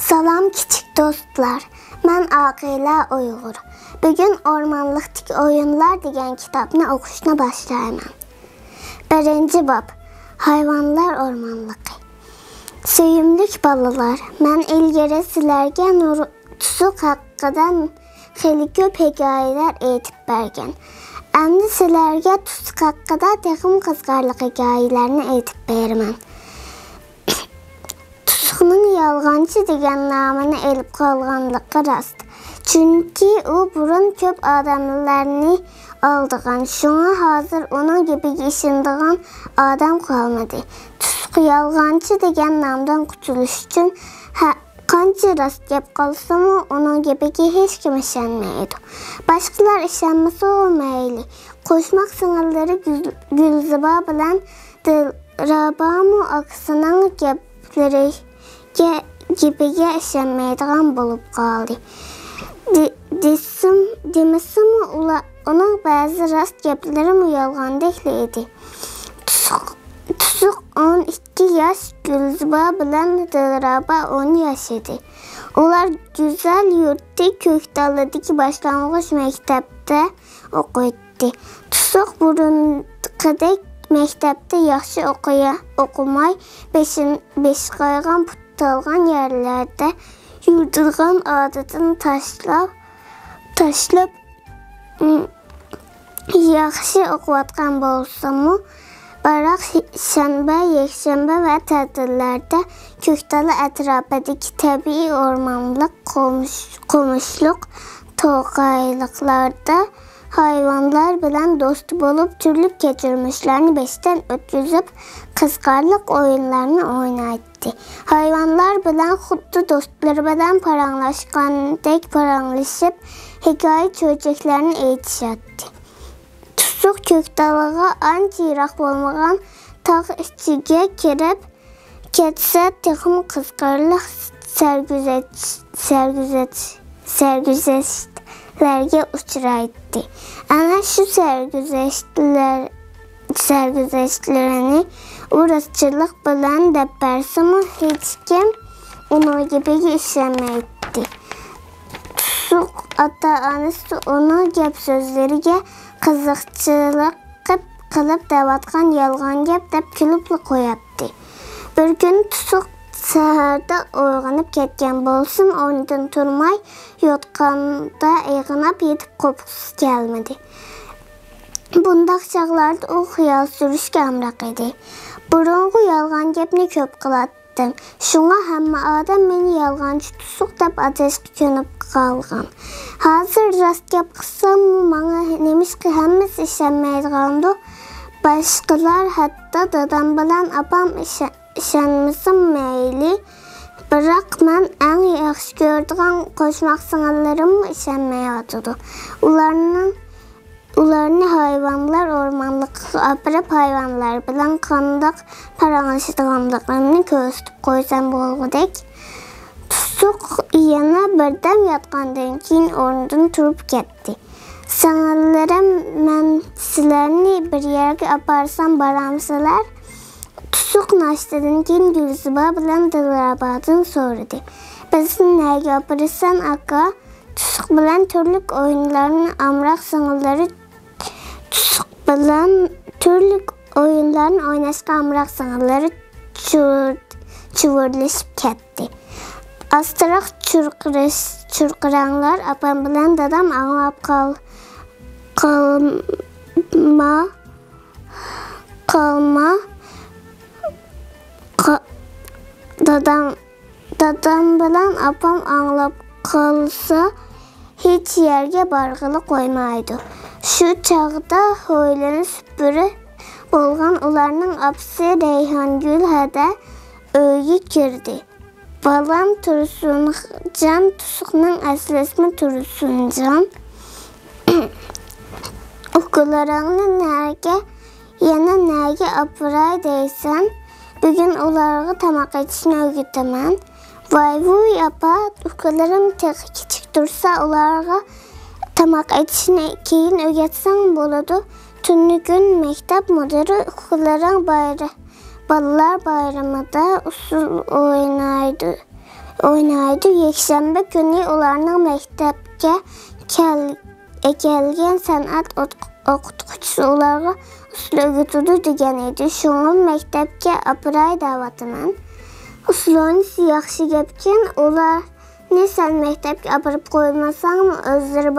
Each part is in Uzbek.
Salam kiçik dostlar. Mən Aqila Uyğur. Bugün Ormanlıqdakı Oyunlar degan kitabını oxuşuna başlayıram. 1-ci bab. Hayvanlar ormanlığı. Söyümlük balalar, mən ilgari sizlərə tusuq haqqında xeyli köp hekayələr etib bərgən. Əmdi sizlərə tusuq haqqında texim qızqarlıq hekayələrini etib bərmən. Tusuqның yalğancı degan namını elib qalğanlıqqa rast. Çünki o burun köp adamlarını aldığan, şuna hazır onun gibi yaşındığan adam qalmadı. Tusuq yalğancı degan namdan qutuluş üçün qancha rast gap qalsa mı onun gibi ki heç kim işənməydi. Başqalar işənməsi olmaylı. Qoşmaq sınırları Gülzıba bilən Dilrabamı aksının gəpləri gibiyə işənməydiğən olub qaldı. Deməsi mi onun bəzi rast gəpləri mi yalğandəkli idi. Tusuq 12 yaş, Gülzıba bilən Dilraba 10 yaş idi. Onlar güzel yurtda Kökdallıdakı başlanğıc məktəbdə oxuydu. Tusuq burundakı məktəbdə yaxşı oxumay, beş qayğan putalğan yerlərdə yurdurğan adətini taşlab yaxşı oxuvatqan bolsa mu, baraq şənbə, yekşənbə və tətillərdə Kökdalı ətrafındakı təbii ormanlıq, qomuşluq, toğaylıqlarda hayvanlar bilən dostu olub türlük keçirmişlərini beşdən ötüzüb qızqarlıq oyunlarını oynaydı. Hayvanlar bilən xuddu dostları bilən paranlaşqandək paranlaşıb hekayə çöçəklərini eytişətdi. Tusuq Kökdalığa anca yıraq olmağan tağ içigə kirib ketsə texim qızqarlıq sərgüzəştlərə uçraydı. Ana şu sərgüzəştlərini uğraşçılıq bilən dəbərsə mi heç kim onun gibi işləməkdi. Tusuq ata-anası onu gəp sözlərə qızıqçılıq qılıb davatqan yalğan gəp dəb külüb qoyabdı. Bir gün Tusuq səhərdə oyanıb ketken bolsun, ondan turmay yotqanda eğinab yetib qopusu gəlmədi. Bundaq çağlarda o xiyal sürüş qəmraq idi. Burunğu yalğan gəpni köp qılatdım. Şuna həmmə adam meni yalğancı Tusuq dəb ateşki könüb qalğan. Hazır rast gəp qısam mı mana nemiş ki həmməsi işənməydiğandı. Başqalar hətta dadam bilən apam işənməsin meyli. Bırak mən ən yaxşı gördüğüm qoşmaq sınırlarım işənməyə atıdı. Ularını hayvanlar ormanlıqqa apırıb hayvanlar bilən qandaq paranlaşdığanlıqlarını köstüb qoysam bolğudək. Tusuq yana birdən yatqandan keyin orundan turub getdi. Sınırlarım mən sizlərini bir yerə aparsam baramsalar. Tusuq naşdadan keyin Gülzıba bilən Dilrabadan sorudu. Bizi nəyə aparırsan aqa? Tusuq bilən türlük oyunlarını amraq sınırları oynaşqa amraq sınırları çuvurlaşıb ketdi. Astıraq çurqıranlar apam bilən dadam ağlab qalma dadam bilən apam ağlab qalsa heç yerə barğılı qoymaydı. Şu çağda hoylunu süpürü bolğan onlarının apsi Reyhangül hədə öyü girdi. Balam Tursuncan, Tusuqның əsl ismi Tursuncan. Oqullarını yana nəyə apıray deysən, bugün onları tamaq etişini ögütəmən. Vay apa, oqullarım tek kiçik dursa onları tamaq etişini keyin ögətsən boladı. Tünlü gün məktəb müdürü oqulların balalar bayramında usul oynaydı. Yekşənbə günü onların məktəbə gələn sənət oxutucusu onlara usul öğütüdü degan edi. Şoňa məktəbə apıray davatımın. Usulunuz yaxşı gəpkən, onlar ne sen məktəbə apırıp koymasan mı özleri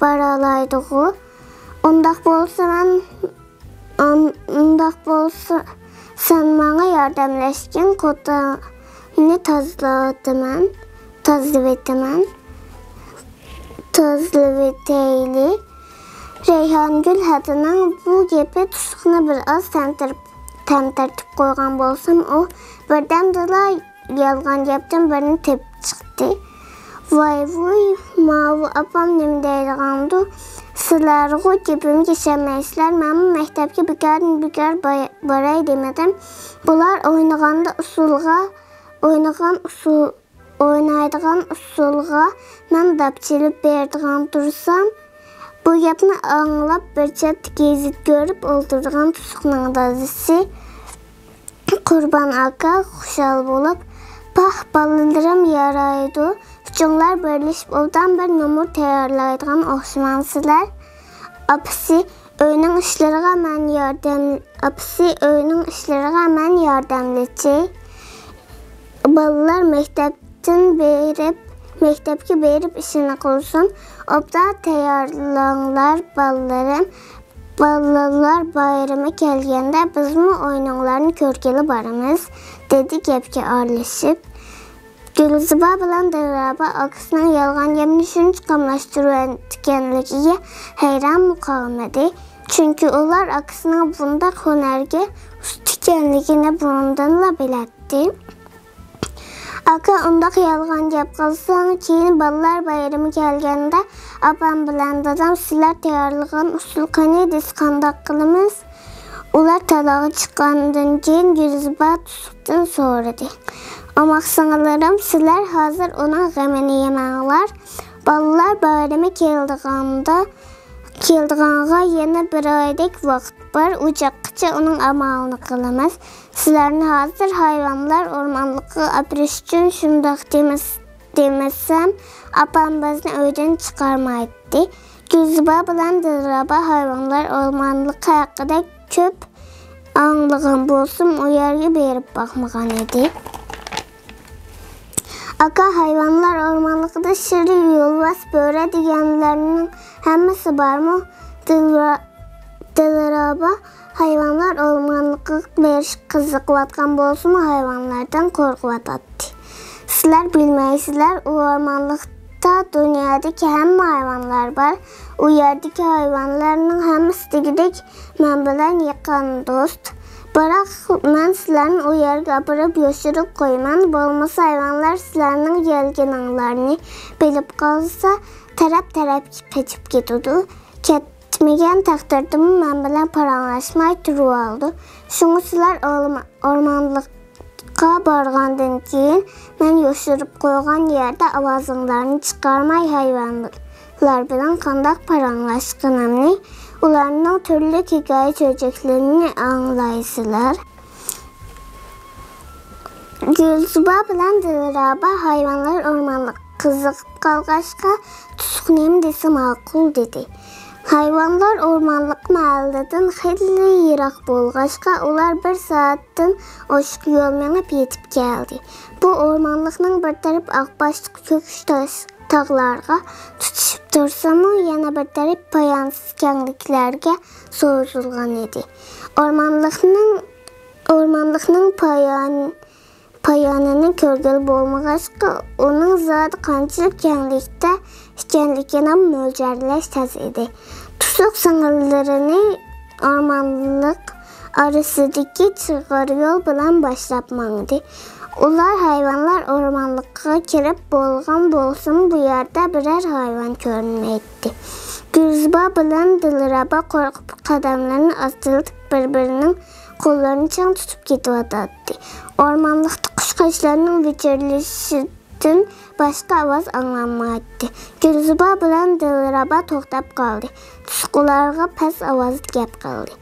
baralaydığı. Ondaq bolsa sen bana yardımlaşkən kodanı tazlıveteyli. Reyhangül hadının bu gepe tusuqna bir az təmtərtib qoyğan bolsam, o birdən dala yalğan yaptım, birini tepib çıxdı. Vay mavi apam nemdəydiğandı. Sılarğı gibimi geçəməysilər, mənim məktəbki bigar baray demədim. Bunlar oynaydığan usulğa mən dapçılıb berdiğan dursam, bu yapını anlap bir çat gezit görüp oldurduğan tusuqның dazisi Qurban aka xuşal bolup, "Bax, balalarım yaraydı. Üçünlər birləşib ovdan bir numur tayarlaydığan oxşamansılar. Apisi öyünün işlərə mən yardımlıcı. Balalar məktəbki berib işini qursun. Obda tayarlanlar balalarım. Balalar bayramı gəlgəndə bizmi oyunlarını körgeli barımız," dedi gəpkə arlaşıb. Gülzüba bilan Dilraba akısının yalğan yemini şunu çıkamlaşdırıtkənligiyə heyran muqavmədi. Çünki onlar akısının bunda hünərgə ustikənligini bundanla bilətdi. Aka ondaq yalğan yap qalsan, keyin balalar bayramı gəlgəndə apam bilan dadam sizlər tayarlığın usul qanedis qandaq qılımız. Ular talağı çıxandan keyin Gülzüba tusuqdan soradı. Amaqsanalarım, sizlər hazır onun qəmini yeməңlər. Balalar bayramı keldiğanğa yeni bir aydək vaxt var. Ucaqça onun amalını qılımız. Sizlərin hazır hayvanlar ormanlıqı apırış üçün şundaq deməsəm, apam bizni öydən çıxarmaydı. Gülzüba bilan Dilraba hayvanlar ormanlıqı haqqında köp anlığım bolsun, o yerə berib baxmağan idi. Aka hayvanlar ormanlıqda şiri, yolvas, böre deganlarının həmmisi barmı? Dilraba hayvanlar ormanlıqı beriş qızıqlatqan bolsun, hayvanlardan qorquvatdı. Sizlər bilməysizlər, o ormanlıqda dünyadakı həmmə hayvanlar var. O yerdəki hayvanların həmmisi digidək mən bilən yaxın dost. Bırak mən sizlərin o yerə apırıb yoşurub qoyman, bolmasa hayvanlar sizlərin gəlgənanlarını bilib qalsa, tərəp keçib getudu. Ketməyən təqdirdimi mən bilən paranlaşmay turu aldı. Şunu sizlər ormanlıqqa barğandan keyin mən yoşurub qoyğan yerdə avazınlarını çıxarmay hayvanlar bilən qandaq paranlaşqınamni. Onlardan türlü hikaye çocuklarını anlaysılar. Gülzüba bilan Dilraba hayvanlar ormanlık qızıqıb qalğaşqa tusuqnem desi maqul dedi. Hayvanlar ormanlık mahaldadan xeyli yiraq bolğaşqa onlar bir saatdan oşuq yol menib yetib gəldi. Bu ormanlıqның bir tərəf ağbaşlıq köküş tağlarga tutuşup dursamı, yana bir tərəf payansız kənliklərə soğuzulğan idi. Ormanlıqның payanını körgəli bolmağaşqa, onun zadı qançılıq kənlikdə ikənlikənə mölcərləş təz idi. Tusuq sınırlarını ormanlıq arasıdaki çıqar yol bilan başlapmadı. Ular hayvanlar ormanlıqqa kirib bolğan bolsun, bu yerdə birər hayvan görünməydi. Gülzüba bilan Dilraba qorxub qadamlarını astırıb bir-birinin qollarını çan tutub getiyatdı. Ormanlıqda quş-qaşlarının viçirləşidən başqa avaz anlanmaydı. Gülzüba bilan Dilraba toxtab qaldı. Tusuqlarga pəs avaz gəp qaldı.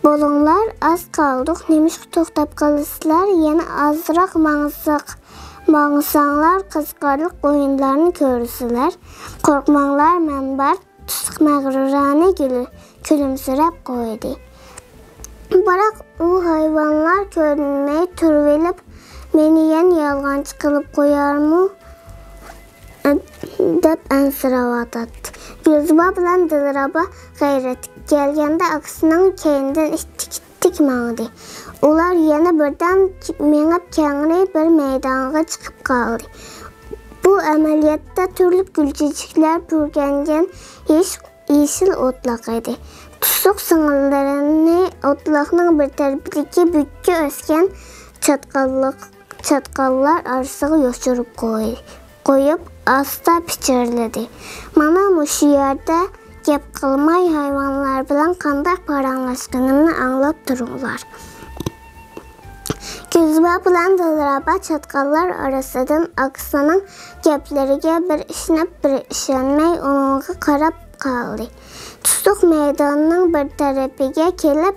Bolunlar az qaldıq, nemiş toxtab qalısılar, yana azraq Bağırsanlar kızgarlık oyunlarını görürsüler. Korkmanglar men bar tusuq məğrurane gülümsürep koydu. Biroq u hayvanlar görünmey turvelip meni yen yalğancı kılıp koyarmı dep ensirab atatdı. Gülzüba bilan Dilraba gayret gelgende aksının keyinden tik mağdı. Ular yana birden meňep kengri bir meydanga çıkıp kaldı. Bu ameliyatda türlü gülçecikler pürgengen yeşil otlak idi. Tusuq sığınlarını otlaqның bir tarafındaki bükkü ösken çatkallar arasıga yoşurup koyup asta piçirledi. Mana muşu yerde gep kılmay hayvanlar bilan qanday paranlaşqanını anlap dururlar. Gülzüba bilan Dilraba çatkallar arasından Aksanın gepleriga bir işinip bir işenmey onunğa qarap kaldı. Tusuq meydanının bir tarafiga kelip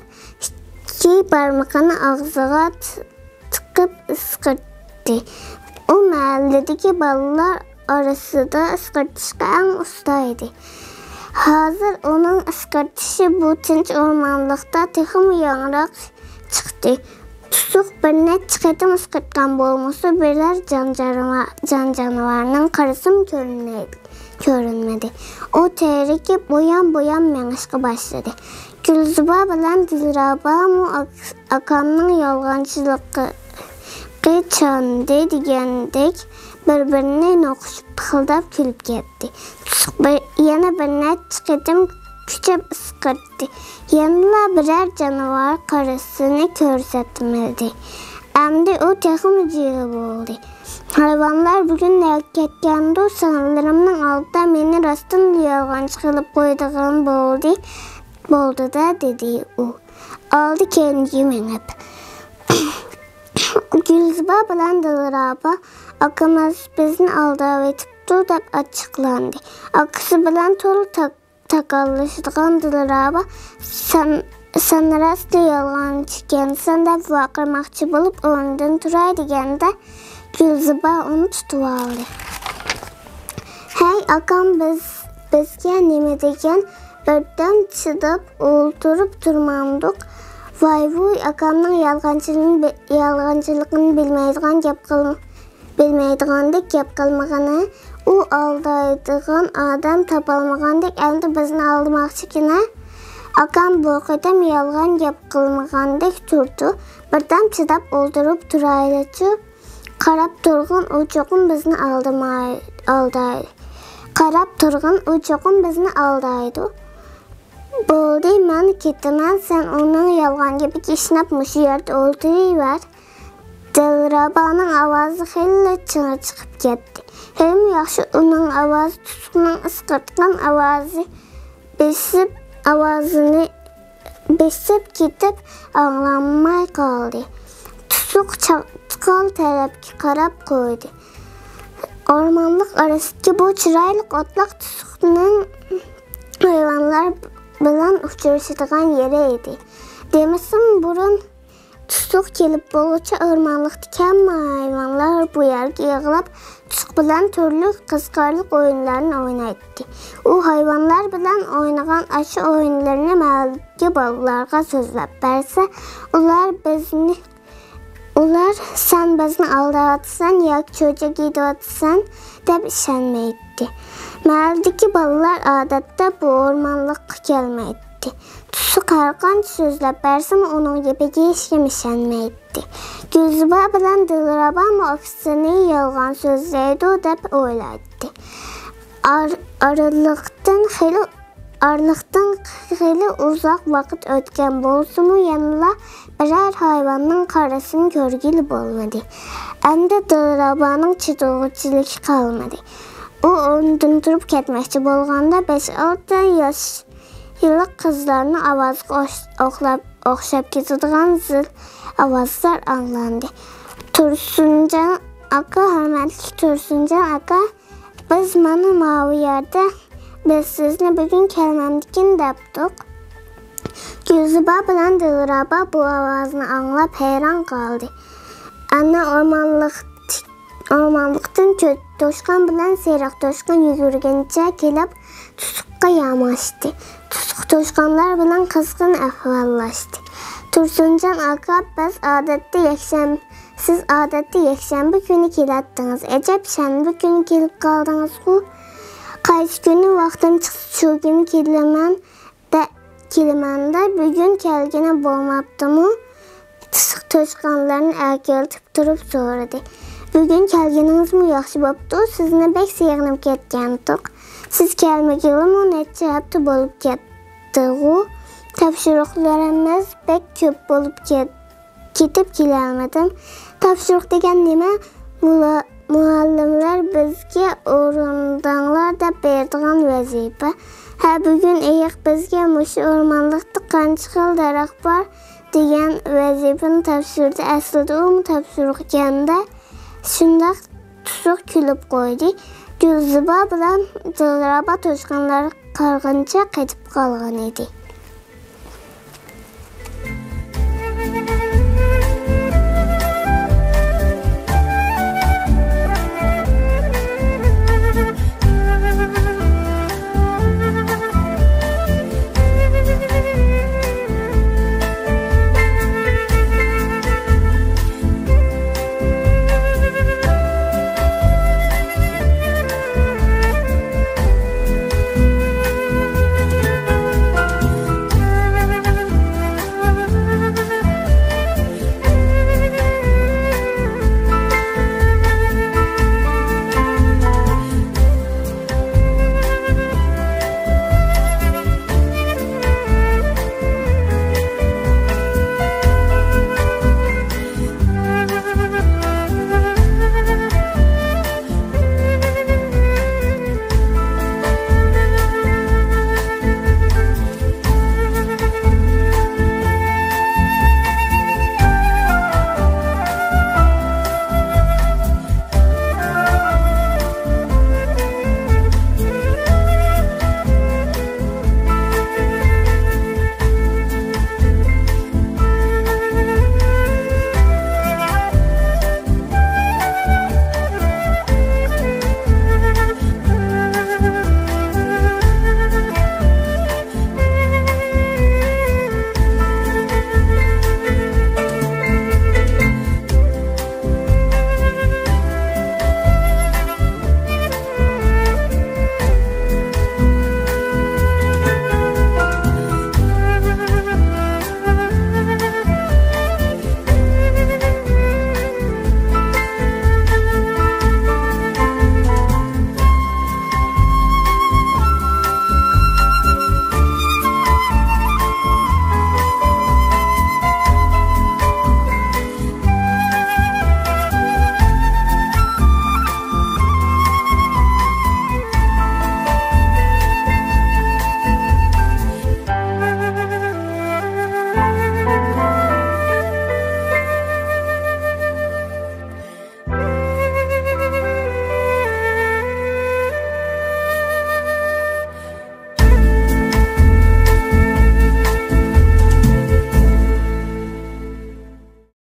iki barmağını ağzıga tıkıp ıskırttı. O mahalledeki balalar arasında ıskırtışqa en ustaydı. Hazır onun ıskırtışı bu tinç ormanlıkta texim yanrak çıktı. Tusuq bir neçə qətim ıskırtqan bolmasa birər can canavarının qarısım görünmedi. O terikip boyan meňişqe başladı. Gülzüba bilan Dilraba akamның yalğancılığı çandı degендek bir-birine noquşup pıxıldap külüp ketdi. Tusuq yana bir neçə qətim küçüp ıskırttı. Yanına birer canavar karısını körsetmedi. Emdi o texim jigib oldu. Hayvanlar bugün ketgende sığınlarımның altta meni rastın yalğancı kılıp koyduğum boldu da dedi o. Aldı kendini menep. Gülzüba bilan Dilraba akamız bizni aldab etipdi dep açıklandı. Akısı bilan tolu takallaşıdığan Dilraba sen rastlı yalğancı ekensen dep vaqırmaqçı bolup ondan turay degende Gülzüba onu tutup aldı. Hey akam bizge neme degen birden çıdap oldurup durmandık. Vay akamның yalğancılığını bilmeydiğandek gep kılmağını o aldaydıgan adam tapalmağandek endi bizni aldımaqçı kine. Akam bu qadam yalğan gep kılmağandek turdu. Birden çıdap oldurup duraylıcı qarap turğun uçuğun bizni aldaydı. Qarap turğun uçuğun bizni aldaydı. Boldu men ketimen sen onun yalğan gibi kişnap muşu yerde olduruyver. Dilrabanın avazı xeyli çığa çıkıp ketdi. Hem yaxşı onun avazı tusuqның ıskırtqan avazı besip ketip ağlanmay kaldı. Tusuq çatkal tarafki qarap koydu. Ormanlık arasındaki bu çıraylık otlaq tusuqның hayvanlar bilan uçuruşduğan yere idi. Demesin burun tusuq kelip bolğuça ormanlıqdaki hamma hayvanlar bu yerge yığılıb tusuq bilan türlü kızgarlık oyunlarını oynaydı. O hayvanlar bilan oynagan aşı oyunlarını mahalledeki balalarga sözlep berse ular sen bizni aldatsan yoki çocuk gidiyorsan dep işenmeydi. Mahalledeki balalar adatda bu ormanlıqqa kelmeydi. Tusuq harqanç sözlep bersem onun gibi hiç kim işenmeydi. Gülzüba bilan Dilraba mı aksini yalğan sözleydi o dep oylaydı. Arlıqdan xeyli uzaq vaqt ötken bolsumu yanıla birer hayvanның qarasını görgili bolmadı. Endi Dilrabanın çıdığıçılık kalmadı. O ondan durup ketmekçi bolğanda 5-6 yaşlıq kızlarının avazı oxşap ketadigan zil avazlar anlandı. Tursuncan aka, hörmətli Tursuncan aka, biz mana mavi yerde biz sizni bugün kelmemdikin depdik. Gülzüba bilan Dilraba bu avazını anlap heyran kaldı. Ana ormanlıqdan toşqan bilan seyraq toşqan yugurgancha kelib tusuqqa yamashdi. Tusuq toşqanlar bilan qizg'in ahvollashdi. Tursunjon aka, siz odatda yakshanba kuni keladingiz. Ajab, shanba kuni kelib qoldingiz-ku. Qaysi kuni vaqtim chiqsa shu kuni kelamanda bugun kelgani bo'lmabdimi? Tusuq toshqanlarni keltib turib so'radi. Bugun kelganingizmi yaxshi bo'pti. Sizni bek sevib ketgandik. Siz kelmaganmi necha hafta bo'lib ketdi-ku. Topshiriqlarimiz bek ko'p bo'lib ketib kelolmadim. Topshiriq degan nima? Muallimlar bizga o'rindanglar deb berdigan vazifa. Ha, bugun bizga mush o'rmonlikda qancha xil daraxt bor degan vazifani topshirdi. Aslida u topshiriq ekanda. Shunda tusuq kulib qo'ydi. Gulzuba bilan Dilrabo toshqanlar qarg'incha qaytib qolgan edi.